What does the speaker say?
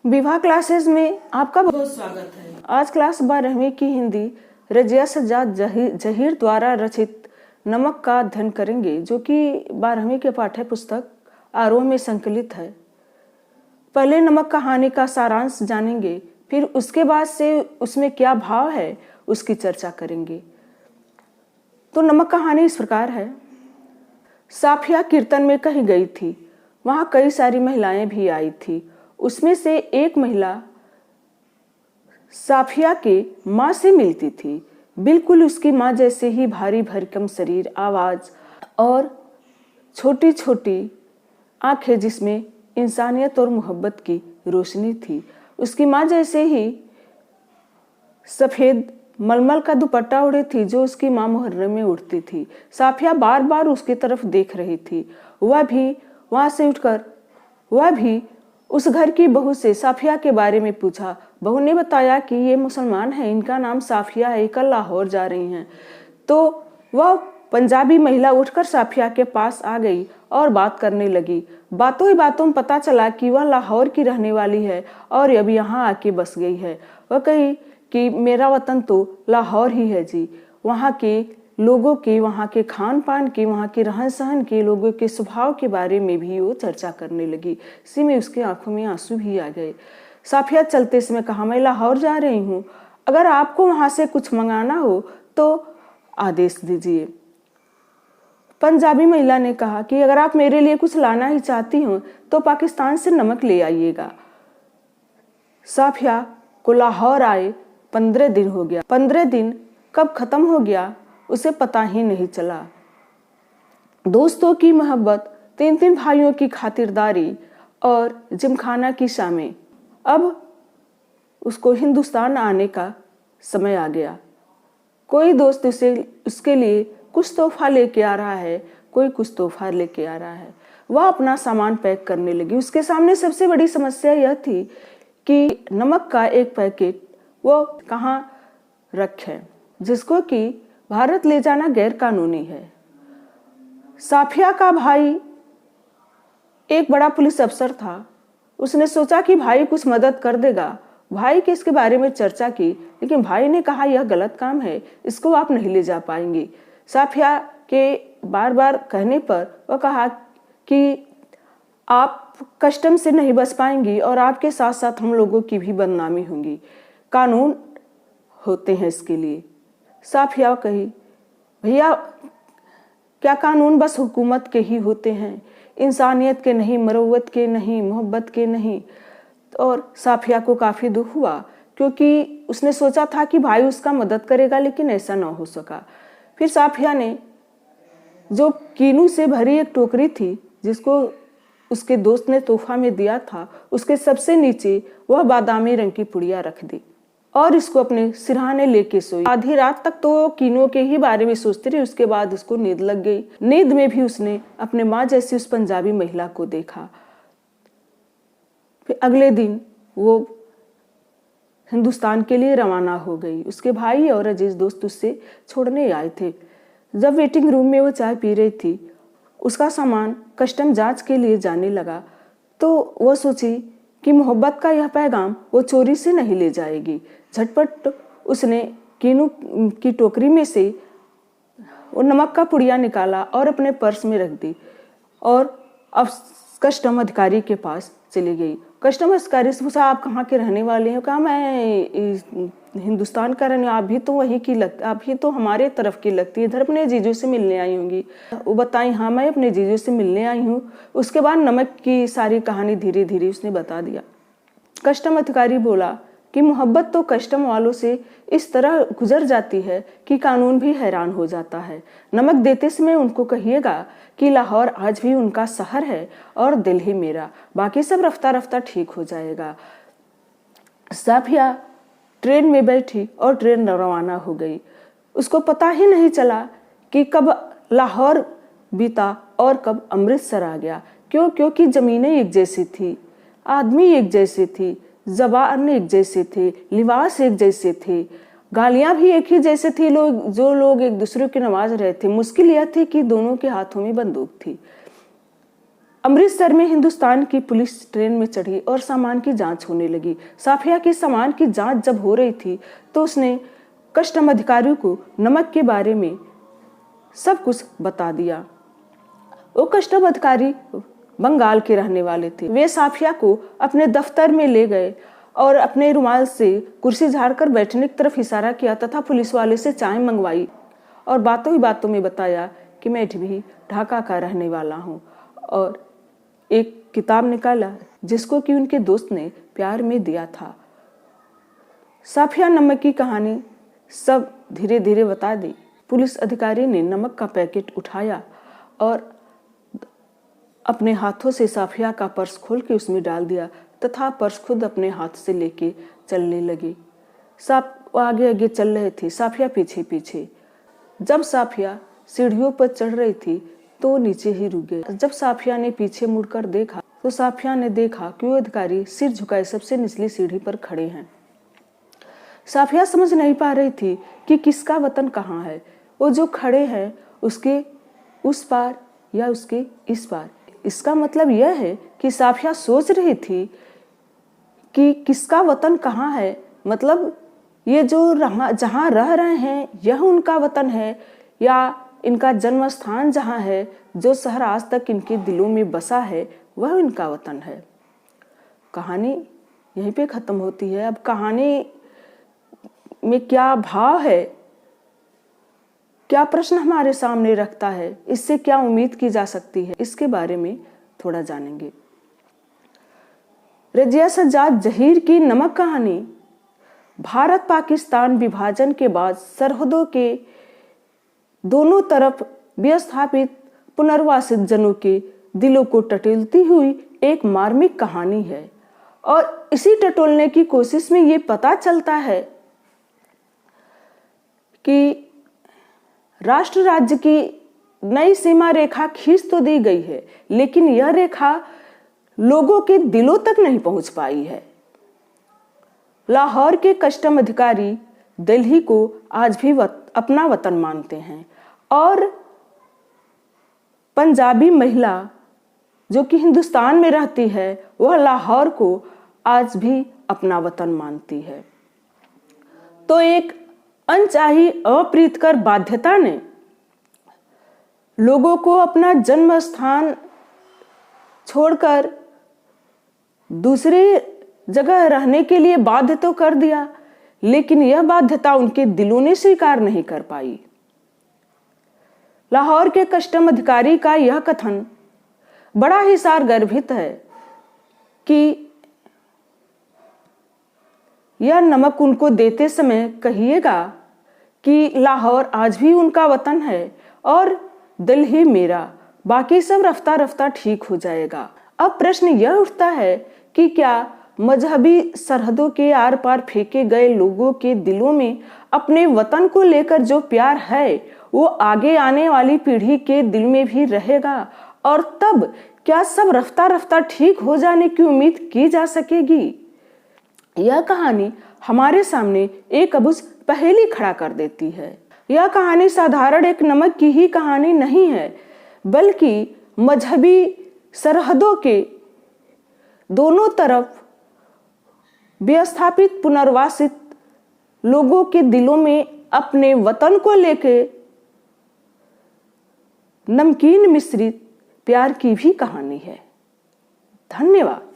विवाह क्लासेस में आपका बहुत स्वागत है। आज क्लास 12वीं की हिंदी रजिया सज्जाद जहीर द्वारा रचित नमक का अध्ययन करेंगे, जो कि 12वीं के पाठ्य पुस्तक आरोह में संकलित है। पहले नमक कहानी का सारांश जानेंगे, फिर उसके बाद से उसमें क्या भाव है उसकी चर्चा करेंगे। तो नमक कहानी इस प्रकार है। साफिया कीर्तन में कहीं गई थी। वहाँ कई सारी महिलाएं भी आई थी। उसमें से एक महिला साफिया के माँ से मिलती थी। बिल्कुल उसकी माँ जैसे ही भारी भरकम शरीर, आवाज और छोटी छोटी आंखें जिसमें इंसानियत और मोहब्बत की रोशनी थी। उसकी माँ जैसे ही सफेद मलमल का दुपट्टा ओढ़े थी, जो उसकी माँ मुहर्रम में उड़ती थी। साफिया बार बार उसकी तरफ देख रही थी। वह भी वहां से उठकर उस घर की बहू से साफिया के बारे में पूछा। बहू ने बताया कि ये मुसलमान है, इनका नाम साफिया है, कल लाहौर जा रही हैं। तो वह पंजाबी महिला उठकर साफिया के पास आ गई और बात करने लगी। बातों ही बातों में पता चला कि वह लाहौर की रहने वाली है और अब यहाँ आके बस गई है। वह कही कि मेरा वतन तो लाहौर ही है जी। वहाँ के लोगों की, वहाँ के खान पान की, वहाँ के रहन सहन के, लोगों के स्वभाव के बारे में भी वो चर्चा करने लगी। इसी में उसकी आंखों में आंसू भी आ गए। साफिया चलते समय कहा, मैं लाहौर जा रही हूँ, अगर आपको वहाँ से कुछ मंगाना हो तो आदेश दीजिए। पंजाबी महिला ने कहा कि अगर आप मेरे लिए कुछ लाना ही चाहती हो तो पाकिस्तान से नमक ले आइएगा। साफिया को लाहौर आए 15 दिन हो गया। 15 दिन कब खत्म हो गया उसे पता ही नहीं चला। दोस्तों की मोहब्बत, 3 भाइयों की खातिरदारी और जिमखाना की शामें। अब उसको हिंदुस्तान आने का समय आ गया। कोई दोस्त उसके लिए कुछ तोहफा लेके आ रहा है, कोई कुछ तोहफा लेके आ रहा है। वह अपना सामान पैक करने लगी। उसके सामने सबसे बड़ी समस्या यह थी कि नमक का एक पैकेट वो कहाँ रखे, जिसको कि भारत ले जाना गैर कानूनी है। साफिया का भाई एक बड़ा पुलिस अफसर था। उसने सोचा कि भाई कुछ मदद कर देगा। भाई के इसके बारे में चर्चा की, लेकिन भाई ने कहा यह गलत काम है, इसको आप नहीं ले जा पाएंगी। साफिया के बार बार कहने पर वह कहा कि आप कस्टम से नहीं बच पाएंगी और आपके साथ साथ हम लोगों की भी बदनामी होगी, कानून होते हैं इसके लिए। साफिया कही, भैया क्या कानून बस हुकूमत के ही होते हैं, इंसानियत के नहीं, मरवत के नहीं, मोहब्बत के नहीं। और साफिया को काफ़ी दुख हुआ, क्योंकि उसने सोचा था कि भाई उसका मदद करेगा, लेकिन ऐसा ना हो सका। फिर साफिया ने जो कीनू से भरी एक टोकरी थी, जिसको उसके दोस्त ने तोहफा में दिया था, उसके सबसे नीचे वह बादामी रंग की पुड़िया रख दी और इसको अपने सिरहाने लेके सोई। आधी रात तक तो कीनों के ही बारे में सोचती रही। उसके बाद उसको नींद लग गई। नींद में भी उसने अपने माँ जैसी उस पंजाबी महिला को देखा। फिर अगले दिन वो हिंदुस्तान के लिए रवाना हो गई। उसके भाई और अजीज दोस्त उससे छोड़ने आए थे। जब वेटिंग रूम में वो चाय पी रही थी, उसका सामान कस्टम जांच के लिए जाने लगा, तो वह सोची कि मोहब्बत का यह पैगाम वो चोरी से नहीं ले जाएगी। झटपट उसने कीनू की टोकरी में से वो नमक का पुड़िया निकाला और अपने पर्स में रख दी और अब कस्टम अधिकारी के पास चली गई। कस्टम अधिकारी से पूछा, आप कहाँ के रहने वाले हैं? कहा, मैं हिंदुस्तान का रहने। आप भी तो वहीं की लगती, आप भी तो हमारे तरफ की लगती है, इधर अपने जीजू से मिलने आई होंगी। वो बताई, हाँ मैं अपने जीजू से मिलने आई हूँ। उसके बाद नमक की सारी कहानी धीरे धीरे उसने बता दिया। कस्टम अधिकारी बोला कि मोहब्बत तो कस्टम वालों से इस तरह गुजर जाती है कि कानून भी हैरान हो जाता है। नमक देते समय उनको कहिएगा कि लाहौर आज भी उनका शहर है और दिल ही मेरा, बाकी सब रफ्ता रफ्ता ठीक हो जाएगा। साफिया ट्रेन में बैठी और ट्रेन रवाना हो गई। उसको पता ही नहीं चला कि कब लाहौर बीता और कब अमृतसर आ गया। क्योंकि जमीनें एक जैसी थी, आदमी एक जैसे थे, ज़बान एक जैसे थे, लिबास एक जैसे थे, गालियां भी एक ही जैसे थी। लोग एक दूसरे की नवाज रहे थे। मुश्किल यह थी कि दोनों के हाथों में बंदूक थी। अमृतसर में हिंदुस्तान की पुलिस ट्रेन में चढ़ी और सामान की जांच होने लगी। साफिया के सामान की जांच जब हो रही थी तो उसने कस्टम अधिकारियों को नमक के बारे में सब कुछ बता दिया। वो कस्टम अधिकारी बंगाल के रहने वाले थे। वे साफिया को अपने दफ्तर में ले गए और अपने रुमाल से कुर्सी झाड़कर बैठने की तरफ इशारा किया तथा पुलिस वाले से चाय मंगवाई और बातों ही बातों में बताया कि मैं भी ढाका का रहने वाला हूँ, और एक किताब निकाला जिसको कि उनके दोस्त ने प्यार में दिया था। साफिया नमक की कहानी सब धीरे धीरे बता दी। पुलिस अधिकारी ने नमक का पैकेट उठाया और अपने हाथों से साफिया का पर्स खोल के उसमें डाल दिया तथा पर्स खुद अपने हाथ से लेके चलने लगे। आगे आगे चल रहे थे, साफिया पीछे पीछे। जब साफिया सीढ़ियों पर चढ़ रही थी तो नीचे ही रुक गए। जब साफिया ने पीछे मुड़कर देखा तो साफिया ने देखा कि वो अधिकारी सिर झुकाए सबसे निचली सीढ़ी पर खड़े हैं। साफिया समझ नहीं पा रही थी कि किसका वतन कहाँ है। वो जो खड़े हैं उसके उस पार या उसके इस पार। इसका मतलब यह है कि साफिया सोच रही थी कि किसका वतन कहाँ है, मतलब ये जो जहाँ रह रहे हैं यह उनका वतन है या इनका जन्म स्थान जहाँ है, जो शहर आज तक इनके दिलों में बसा है, वह इनका वतन है। कहानी यहीं पे खत्म होती है। अब कहानी में क्या भाव है, क्या प्रश्न हमारे सामने रखता है, इससे क्या उम्मीद की जा सकती है, इसके बारे में थोड़ा जानेंगे। रजिया सज्जाद जहीर की नमक कहानी भारत पाकिस्तान विभाजन के बाद सरहदों के दोनों तरफ विस्थापित पुनर्वासित जनों के दिलों को टटोलती हुई एक मार्मिक कहानी है। और इसी टटोलने की कोशिश में ये पता चलता है कि राष्ट्र राज्य की नई सीमा रेखा खींच तो दी गई है, लेकिन यह रेखा लोगों के दिलों तक नहीं पहुंच पाई है। लाहौर के कस्टम अधिकारी दिल्ली को आज भी अपना वतन मानते हैं और पंजाबी महिला जो कि हिंदुस्तान में रहती है वह लाहौर को आज भी अपना वतन मानती है। तो एक अनचाही अप्रीतकर बाध्यता ने लोगों को अपना जन्म स्थान छोड़कर दूसरी जगह रहने के लिए बाध्य तो कर दिया, लेकिन यह बाध्यता उनके दिलों ने स्वीकार नहीं कर पाई। लाहौर के कस्टम अधिकारी का यह कथन बड़ा ही सारगर्भित है कि यह नमक उनको देते समय कहिएगा कि लाहौर आज भी उनका वतन है और दिल्ली मेरा, बाकी सब रफ्ता रफ्ता ठीक हो जाएगा। अब प्रश्न यह उठता है कि क्या मजहबी सरहदों के आर पार फेंके गए लोगों के दिलों में अपने वतन को लेकर जो प्यार है वो आगे आने वाली पीढ़ी के दिल में भी रहेगा, और तब क्या सब रफ्ता रफ्ता ठीक हो जाने की उम्मीद की जा सकेगी? यह कहानी हमारे सामने एक अबुझ पहेली खड़ा कर देती है। यह कहानी साधारण एक नमक की ही कहानी नहीं है, बल्कि मजहबी सरहदों के दोनों तरफ विस्थापित पुनर्वासित लोगों के दिलों में अपने वतन को लेकर नमकीन मिश्रित प्यार की भी कहानी है। धन्यवाद।